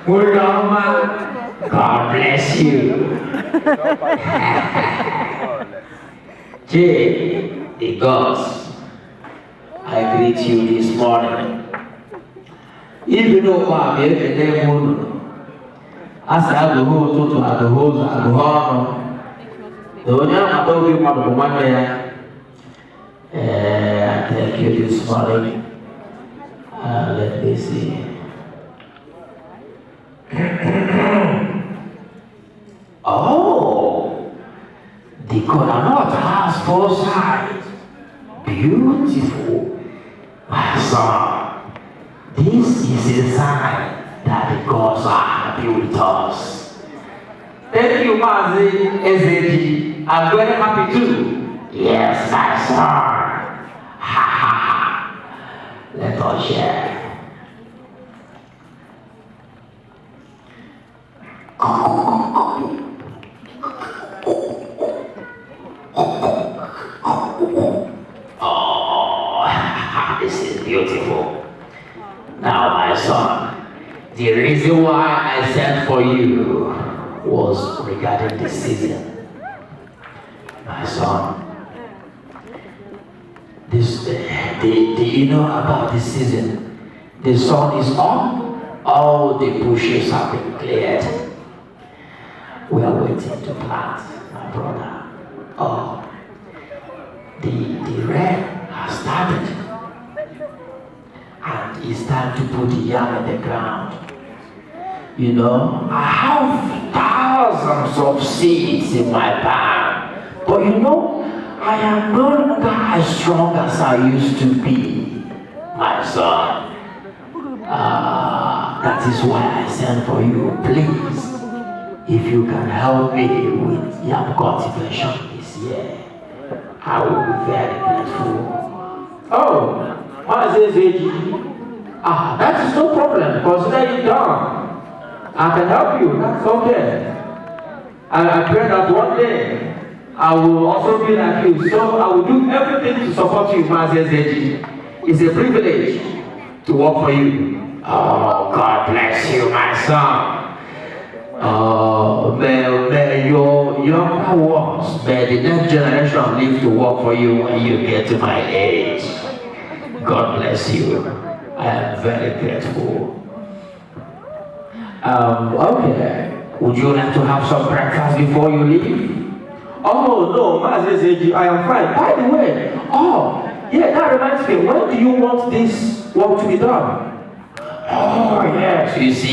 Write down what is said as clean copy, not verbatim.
Muloma, God bless you. J, the gods, I greet you this morning. Even though I'm here today, as I go home to the house, I go home. The only I told you about the woman I thank you this morning. Let me see. Oh, the coconut has four sides. Beautiful. My son, this is a sign that the gods are happy with us. Thank you, Mazi Ezeji. I'm very happy too. Yes, my son. Ha ha ha. Let us share. Oh, this is beautiful. Now, my son, the reason why I sent for you was regarding the season. My son, do you know about the season? The sun is up, all the bushes have been cleared. We are waiting to plant, my brother. Oh, the rain has started, and it's time to put the yam in the ground. You know, I have thousands of seeds in my barn, but you know, I am no longer as strong as I used to be, my son. That is why I sent for you. Please, if you can help me with yam cultivation this year, I will be very grateful. Oh, what is this? That is no problem. Consider it done. I can help you. That's okay. I pray that one day I will also be like you. So I will do everything to support you, Master Zeji. It's a privilege to work for you. Oh, God bless you, my son. Oh, may your younger ones, may the next generation live to work for you when you get to my age. God bless you. I am very grateful. Okay. Would you like to have some breakfast before you leave? Oh, no, Master Zeji, I am fine. By the way, yeah, that reminds me, when do you want this work to be done? Oh, yes, you see.